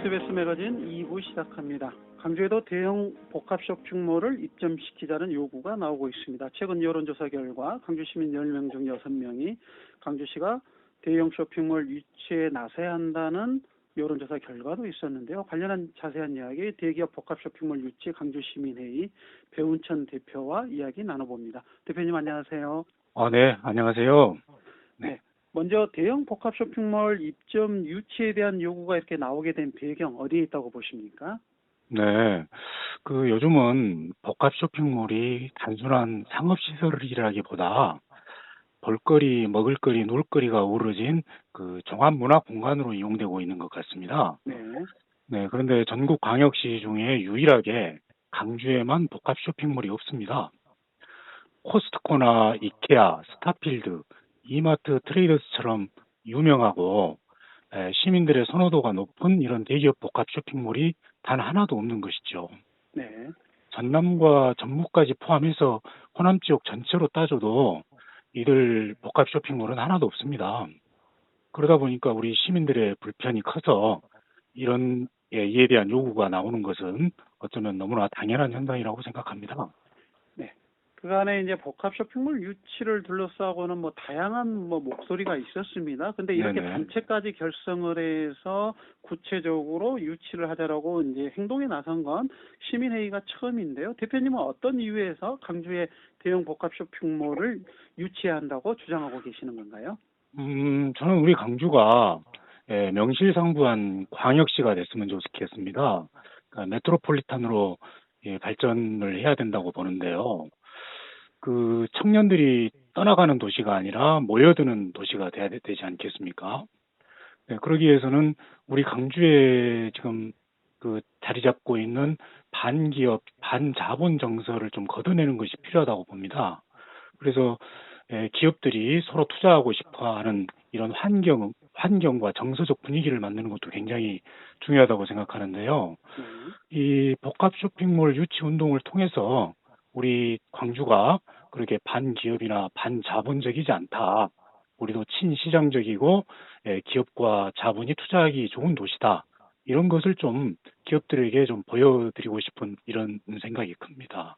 TBS 매거진 2부 시작합니다. 광주에도 대형 복합 쇼핑몰을 입점시키자는 요구가 나오고 있습니다. 최근 여론조사 결과 광주 시민 10명 중 6명이 광주시가 대형 쇼핑몰 유치에 나서야 한다는 여론조사 결과도 있었는데요. 관련한 자세한 이야기 대기업 복합 쇼핑몰 유치 광주시민회의 배운천 대표와 이야기 나눠봅니다. 대표님 안녕하세요. 네, 안녕하세요. 네. 먼저 대형 복합 쇼핑몰 입점 유치에 대한 요구가 이렇게 나오게 된 배경 어디에 있다고 보십니까? 네, 요즘은 복합 쇼핑몰이 단순한 상업시설이라기보다 볼거리, 먹을거리, 놀거리가 어우러진 종합문화 공간으로 이용되고 있는 것 같습니다. 네. 네, 그런데 전국 광역시 중에 유일하게 강주에만 복합 쇼핑몰이 없습니다. 코스트코나 이케아, 스타필드, 이마트 트레이더스처럼 유명하고 시민들의 선호도가 높은 이런 대기업 복합 쇼핑몰이 단 하나도 없는 것이죠. 네. 전남과 전북까지 포함해서 호남 지역 전체로 따져도 이들 복합 쇼핑몰은 하나도 없습니다. 그러다 보니까 우리 시민들의 불편이 커서 이런 이에 대한 요구가 나오는 것은 어쩌면 너무나 당연한 현상이라고 생각합니다. 네. 그간에 이제 복합 쇼핑몰 유치를 둘러싸고는 다양한 목소리가 있었습니다. 근데 이렇게 네네. 단체까지 결성을 해서 구체적으로 유치를 하자라고 이제 행동에 나선 건 시민회의가 처음인데요. 대표님은 어떤 이유에서 강주의 대형 복합 쇼핑몰을 유치해야 한다고 주장하고 계시는 건가요? 저는 우리 강주가 명실상부한 광역시가 됐으면 좋겠습니다. 그러니까 메트로폴리탄으로 발전을 해야 된다고 보는데요. 청년들이 떠나가는 도시가 아니라 모여드는 도시가 돼야 되지 않겠습니까? 네, 그러기 위해서는 우리 강주에 지금 자리 잡고 있는 반기업, 반자본 정서를 좀 걷어내는 것이 필요하다고 봅니다. 그래서 기업들이 서로 투자하고 싶어하는 이런 환경과 정서적 분위기를 만드는 것도 굉장히 중요하다고 생각하는데요. 이 복합 쇼핑몰 유치 운동을 통해서 우리 광주가 그렇게 반기업이나 반자본적이지 않다. 우리도 친시장적이고 기업과 자본이 투자하기 좋은 도시다. 이런 것을 좀 기업들에게 좀 보여드리고 싶은 이런 생각이 큽니다.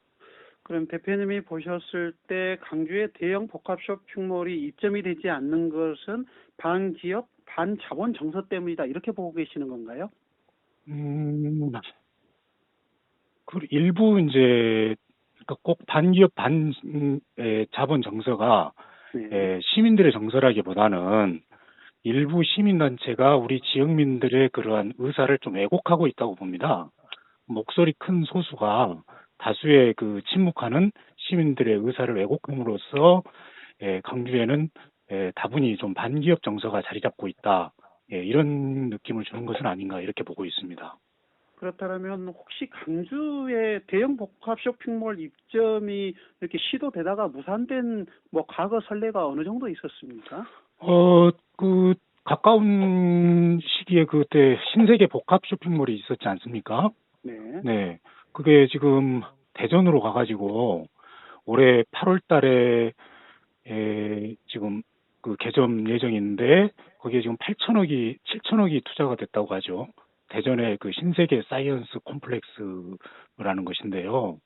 그럼 대표님이 보셨을 때 강주의 대형 복합 쇼핑몰이 입점이 되지 않는 것은 반기업, 반자본 정서 때문이다. 이렇게 보고 계시는 건가요? 음, 일부 이제 그러니까 꼭 반기업 자본 정서가 네. 시민들의 정서라기보다는 일부 시민단체가 우리 지역민들의 그러한 의사를 좀 왜곡하고 있다고 봅니다. 목소리 큰 소수가 다수의 침묵하는 시민들의 의사를 왜곡함으로써 강주에는 다분히 좀 반기업 정서가 자리 잡고 있다. 이런 느낌을 주는 것은 아닌가 이렇게 보고 있습니다. 그렇다면 혹시 강주의 대형 복합 쇼핑몰 입점이 이렇게 시도되다가 무산된 과거 선례가 어느 정도 있었습니까? 가까운 시기에 그때 신세계 복합 쇼핑몰이 있었지 않습니까? 네. 네. 그게 지금 대전으로 가가지고 올해 8월 달에 지금 개점 예정인데 거기에 지금 7천억이 투자가 됐다고 하죠. 대전의 신세계 사이언스 콤플렉스라는 것인데요.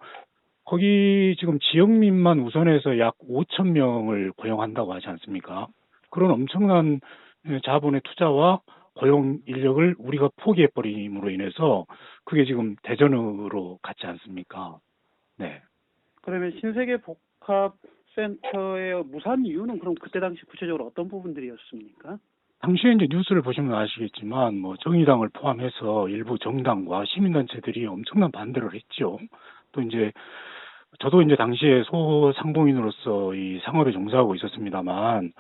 거기 지금 지역민만 우선해서 약 5천 명을 고용한다고 하지 않습니까? 그런 엄청난 자본의 투자와 고용 인력을 우리가 포기해버림으로 인해서 그게 지금 대전으로 갔지 않습니까? 네. 그러면 신세계 복합 센터의 무산 이유는 그럼 그때 당시 구체적으로 어떤 부분들이었습니까? 당시에 이제 뉴스를 보시면 아시겠지만 정의당을 포함해서 일부 정당과 시민단체들이 엄청난 반대를 했죠. 또 이제 저도 이제 당시에 소상공인으로서 이 상업에 종사하고 있었습니다만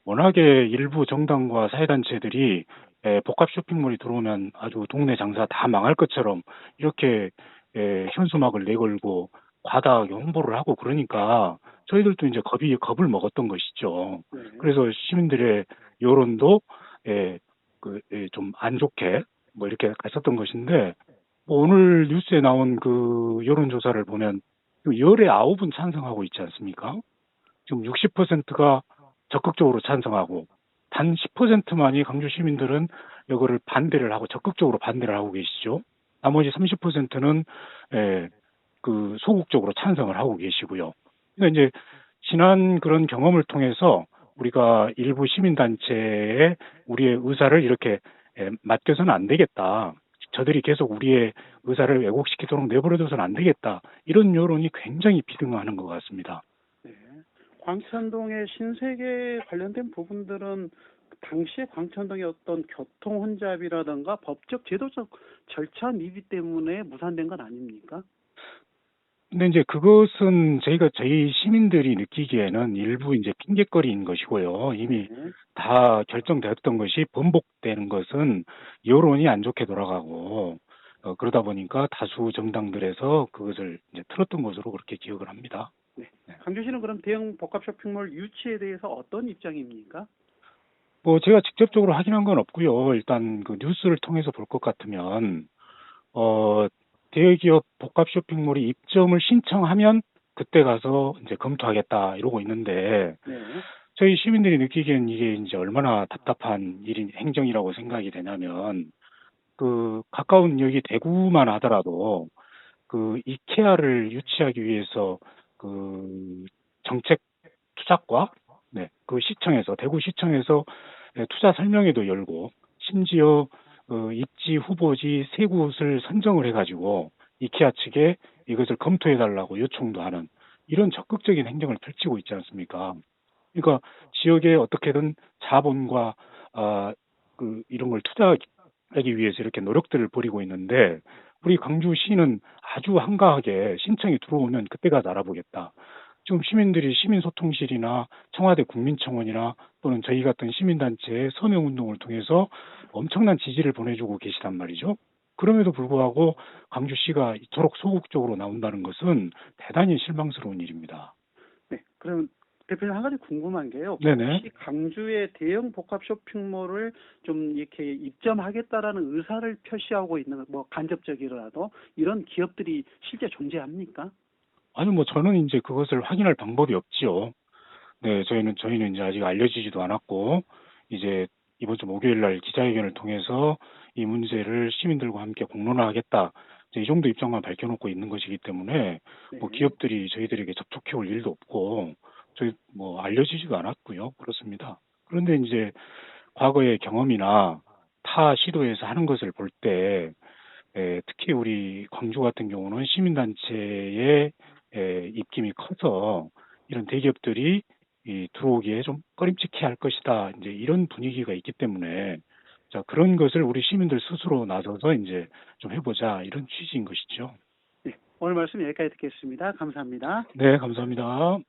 워낙에 일부 정당과 사회단체들이 복합 쇼핑몰이 들어오면 아주 동네 장사 다 망할 것처럼 이렇게 현수막을 내걸고 과다하게 홍보를 하고 그러니까 저희들도 이제 겁을 먹었던 것이죠. 네. 그래서 시민들의 여론도 좀 안 좋게 이렇게 갔었던 것인데 오늘 뉴스에 나온 여론조사를 보면 열의 9은 찬성하고 있지 않습니까? 지금 60%가 적극적으로 찬성하고 단 10%만이 광주 시민들은 이거를 반대를 하고 적극적으로 반대를 하고 계시죠. 나머지 30%는 그 소극적으로 찬성을 하고 계시고요. 그러니까 이제 지난 그런 경험을 통해서 우리가 일부 시민단체에 우리의 의사를 이렇게 맡겨서는 안 되겠다. 저들이 계속 우리의 의사를 왜곡시키도록 내버려둬서는 안 되겠다. 이런 여론이 굉장히 비등하는 것 같습니다. 네. 광천동의 신세계 관련된 부분들은 당시에 광천동의 어떤 교통 혼잡이라든가 법적 제도적 절차 미비 때문에 무산된 건 아닙니까? 근데 이제 그것은 저희 시민들이 느끼기에는 일부 이제 핑계거리인 것이고요. 이미 네. 다 결정되었던 것이 번복되는 것은 여론이 안 좋게 돌아가고 그러다 보니까 다수 정당들에서 그것을 이제 틀었던 것으로 그렇게 기억을 합니다. 네. 광주시는 그럼 대형 복합 쇼핑몰 유치에 대해서 어떤 입장입니까? 뭐 제가 직접적으로 확인한 건 없고요. 일단 그 뉴스를 통해서 볼 것 같으면 대기업 복합 쇼핑몰이 입점을 신청하면 그때 가서 이제 검토하겠다 이러고 있는데 네. 저희 시민들이 느끼기엔 이게 이제 얼마나 답답한 행정이라고 생각이 되냐면 그 가까운 여기 대구만 하더라도 그 이케아를 유치하기 위해서 그 정책 투자과 그 시청에서 대구시청에서 투자 설명회도 열고 심지어 입지 후보지 세 곳을 선정을 해가지고 이케아 측에 이것을 검토해달라고 요청도 하는 이런 적극적인 행정을 펼치고 있지 않습니까? 그러니까 지역에 어떻게든 자본과 이런 걸 투자하기 위해서 이렇게 노력들을 벌이고 있는데 우리 광주시는 아주 한가하게 신청이 들어오면 그때 가서 알아보겠다. 지금 시민들이 시민소통실이나 청와대 국민청원이나 또는 저희 같은 시민단체의 서명운동을 통해서 엄청난 지지를 보내주고 계시단 말이죠. 그럼에도 불구하고 광주시가 이토록 소극적으로 나온다는 것은 대단히 실망스러운 일입니다. 네. 그럼 대표님 한 가지 궁금한 게요. 네네. 혹시 광주의 대형 복합 쇼핑몰을 좀 이렇게 입점하겠다라는 의사를 표시하고 있는 뭐 간접적이라도 이런 기업들이 실제 존재합니까? 아니, 뭐, 저는 이제 그것을 확인할 방법이 없지요. 네, 저희는 이제 아직 알려지지도 않았고, 이제 이번 주 목요일 날 기자회견을 통해서 이 문제를 시민들과 함께 공론화하겠다. 이제 이 정도 입장만 밝혀놓고 있는 것이기 때문에, 뭐, 네. 기업들이 저희들에게 접촉해 올 일도 없고, 알려지지도 않았고요. 그렇습니다. 그런데 이제 과거의 경험이나 타 시도에서 하는 것을 볼 때, 특히 우리 광주 같은 경우는 시민단체의 입김이 커서 이런 대기업들이 들어오기에 좀 꺼림칙해 할 것이다. 이제 이런 분위기가 있기 때문에 자, 그런 것을 우리 시민들 스스로 나서서 이제 좀 해보자. 이런 취지인 것이죠. 네. 오늘 말씀 여기까지 듣겠습니다. 감사합니다. 네, 감사합니다.